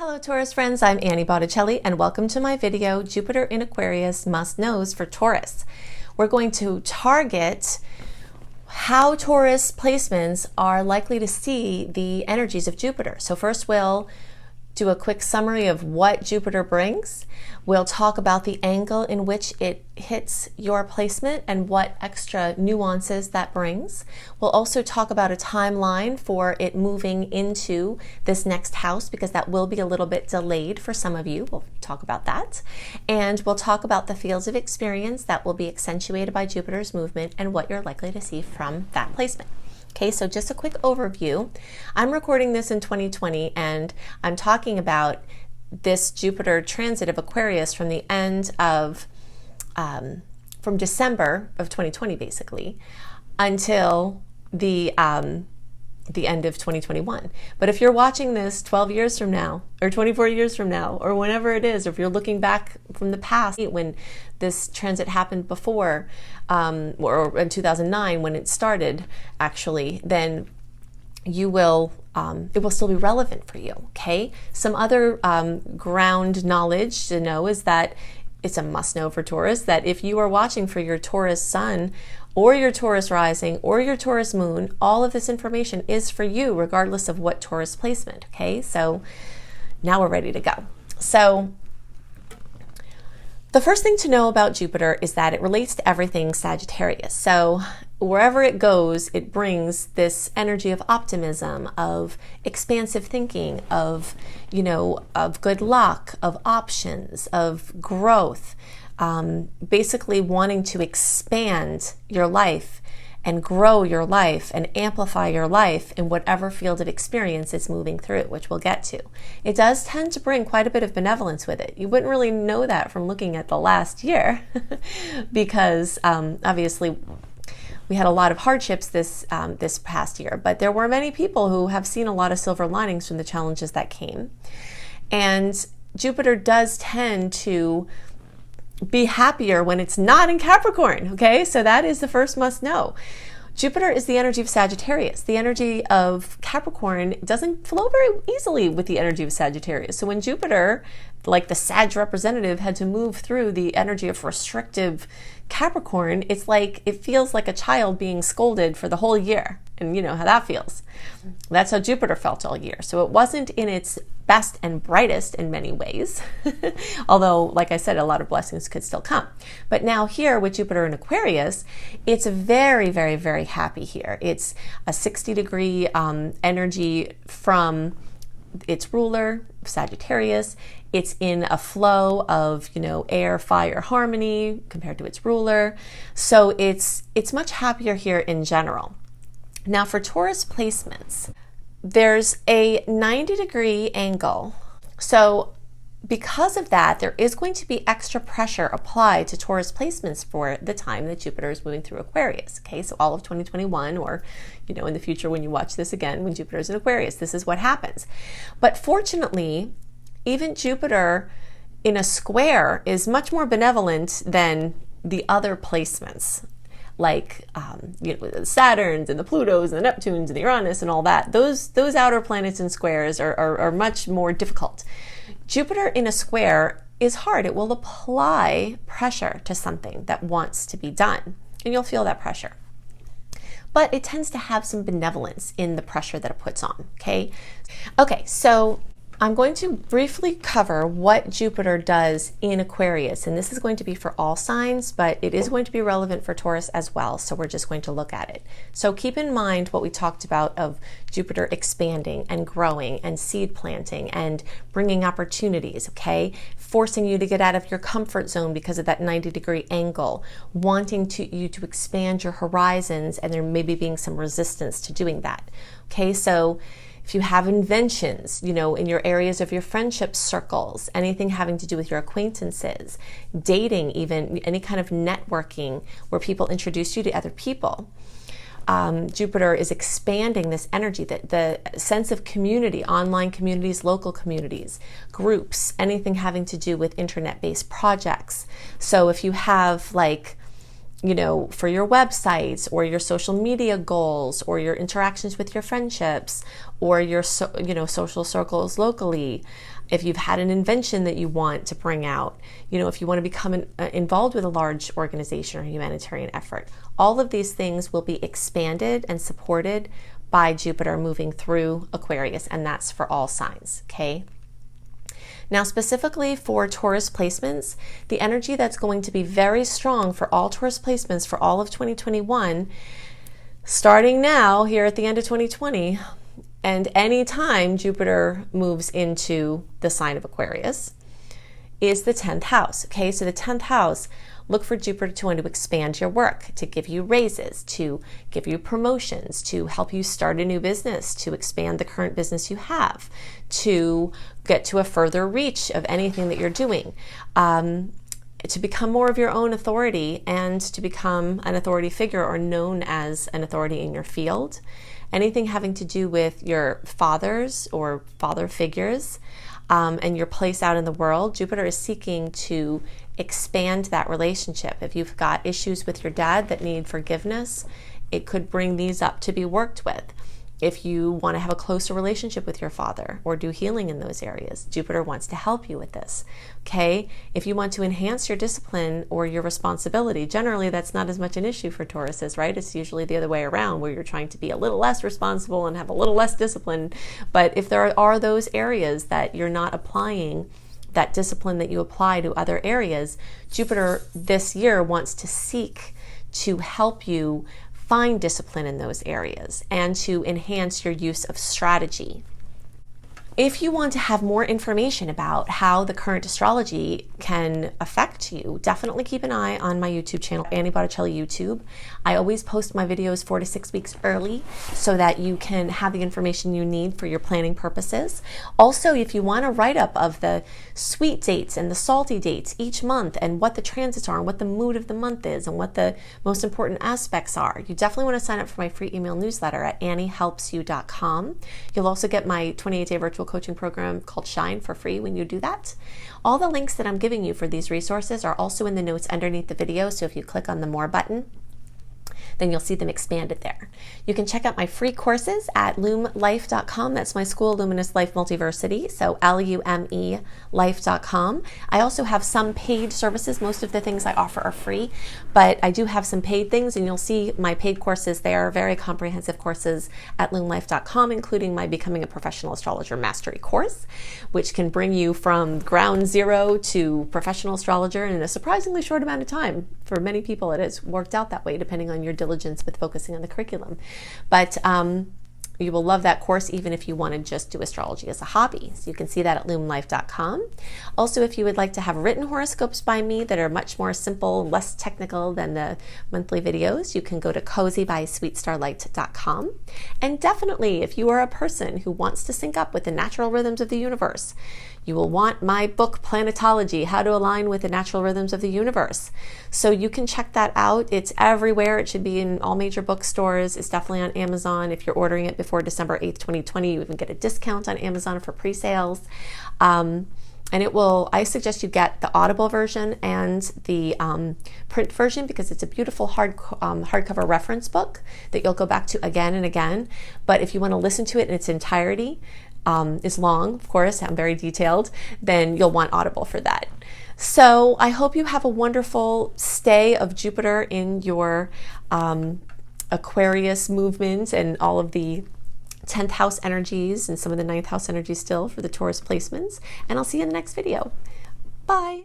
Hello Taurus friends, I'm Annie Botticelli and welcome to my video, Jupiter in Aquarius Must Knows for Taurus. We're going to target how Taurus placements are likely to see the energies of Jupiter. So first we'll do a quick summary of what Jupiter brings. We'll talk about the angle in which it hits your placement and what extra nuances that brings. We'll also talk about a timeline for it moving into this next house because that will be a little bit delayed for some of you. We'll talk about that. And we'll talk about the fields of experience that will be accentuated by Jupiter's movement and what you're likely to see from that placement. Okay, so just a quick overview. I'm recording this in 2020 and I'm talking about this Jupiter transit of Aquarius from the end of, from December of 2020 basically, until the end of 2021. But if you're watching this 12 years from now, or 24 years from now, or whenever it is, or if you're looking back from the past when this transit happened before, or in 2009 when it started actually, then you will, it will still be relevant for you, okay? Some other ground knowledge to know is that it's a must know for Taurus that if you are watching for your Taurus sun or your Taurus rising or your Taurus moon, all of this information is for you regardless of what Taurus placement, okay? So now we're ready to go. So the first thing to know about Jupiter is that it relates to everything Sagittarius. So wherever it goes, it brings this energy of optimism, of expansive thinking, of, you know, of good luck, of options, of growth, basically wanting to expand your life and grow your life and amplify your life in whatever field of experience it's moving through, which we'll get to. It does tend to bring quite a bit of benevolence with it. You wouldn't really know that from looking at the last year because obviously we had a lot of hardships this past year, but there were many people who have seen a lot of silver linings from the challenges that came. And Jupiter does tend to be happier when it's not in Capricorn, okay? So that is the first must know. Jupiter is the energy of Sagittarius. The energy of Capricorn doesn't flow very easily with the energy of Sagittarius. So when Jupiter, like the Sag representative, had to move through the energy of restrictive Capricorn, it's like, it feels like a child being scolded for the whole year. And you know how that feels. That's how Jupiter felt all year. So it wasn't in its best and brightest in many ways. Although, like I said, a lot of blessings could still come. But now here with Jupiter in Aquarius, it's very, very, very happy here. It's a 60-degree energy from its ruler, Sagittarius. It's in a flow of, you know, air, fire, harmony compared to its ruler. So it's much happier here in general. Now for Taurus placements, there's a 90-degree angle. So because of that, there is going to be extra pressure applied to Taurus placements for the time that Jupiter is moving through Aquarius. Okay, so all of 2021, or, you know, in the future when you watch this again, when Jupiter is in Aquarius, this is what happens. But fortunately, even Jupiter in a square is much more benevolent than the other placements. Like you know, the Saturns and the Plutos and the Neptunes and the Uranus and all that. Those outer planets in squares are much more difficult. Jupiter in a square is hard. It will apply pressure to something that wants to be done, and you'll feel that pressure. But it tends to have some benevolence in the pressure that it puts on, okay? Okay, so I'm going to briefly cover what Jupiter does in Aquarius, and this is going to be for all signs, but it is going to be relevant for Taurus as well, so we're just going to look at it. So keep in mind what we talked about of Jupiter expanding and growing and seed planting and bringing opportunities, okay? Forcing you to get out of your comfort zone because of that 90-degree angle, wanting you to expand your horizons, and there maybe being some resistance to doing that, okay? So if you have inventions, you know, in your areas of your friendship circles, anything having to do with your acquaintances, dating, even any kind of networking where people introduce you to other people, Jupiter is expanding this energy, the sense of community, online communities, local communities, groups, anything having to do with internet-based projects. So if you have like you know, for your websites or your social media goals or your interactions with your friendships or your, you know, social circles locally. If you've had an invention that you want to bring out, you know, if you want to become involved with a large organization or humanitarian effort, all of these things will be expanded and supported by Jupiter moving through Aquarius, and that's for all signs, okay? Now, specifically for Taurus placements, the energy that's going to be very strong for all Taurus placements for all of 2021, starting now here at the end of 2020, and any time Jupiter moves into the sign of Aquarius, is the 10th house. Okay, so the 10th house, look for Jupiter to want to expand your work, to give you raises, to give you promotions, to help you start a new business, to expand the current business you have, to get to a further reach of anything that you're doing, to become more of your own authority and to become an authority figure or known as an authority in your field. Anything having to do with your fathers or father figures and your place out in the world, Jupiter is seeking to expand that relationship. If you've got issues with your dad that need forgiveness, it could bring these up to be worked with. If you want to have a closer relationship with your father or do healing in those areas, Jupiter wants to help you with this, okay? If you want to enhance your discipline or your responsibility, generally that's not as much an issue for Tauruses, right? It's usually the other way around where you're trying to be a little less responsible and have a little less discipline. But if there are those areas that you're not applying that discipline that you apply to other areas, Jupiter this year wants to seek to help you find discipline in those areas and to enhance your use of strategy. If you want to have more information about how the current astrology can affect you, definitely keep an eye on my YouTube channel, Annie Botticelli YouTube. I always post my videos 4 to 6 weeks early so that you can have the information you need for your planning purposes. Also, if you want a write-up of the sweet dates and the salty dates each month and what the transits are and what the mood of the month is and what the most important aspects are, you definitely want to sign up for my free email newsletter at anniehelpsyou.com. You'll also get my 28-day virtual coaching program called Shine for free when you do that. All the links that I'm giving you for these resources are also in the notes underneath the video, so if you click on the More button, then you'll see them expanded there. You can check out my free courses at lumelife.com. That's my school, Luminous Life Multiversity, so LUME life.com. I also have some paid services. Most of the things I offer are free, but I do have some paid things, and you'll see my paid courses there, very comprehensive courses at lumelife.com, including my Becoming a Professional Astrologer Mastery course, which can bring you from ground zero to professional astrologer in a surprisingly short amount of time. For many people, it has worked out that way, depending on your diligence with focusing on the curriculum. But you will love that course even if you want to just do astrology as a hobby. So you can see that at lumelife.com. Also, if you would like to have written horoscopes by me that are much more simple, less technical than the monthly videos, you can go to cozybysweetstarlight.com. And definitely, if you are a person who wants to sync up with the natural rhythms of the universe, you will want my book, Planetology, How to Align with the Natural Rhythms of the Universe. So you can check that out. It's everywhere. It should be in all major bookstores. It's definitely on Amazon. If you're ordering it before December 8th, 2020, you even get a discount on Amazon for pre-sales. And it will, I suggest you get the Audible version and the print version because it's a beautiful hardcover reference book that you'll go back to again and again. But if you want to listen to it in its entirety, is long, of course, I'm very detailed, then you'll want Audible for that. So I hope you have a wonderful stay of Jupiter in your Aquarius movement and all of the 10th house energies and some of the 9th house energies still for the Taurus placements. And I'll see you in the next video. Bye.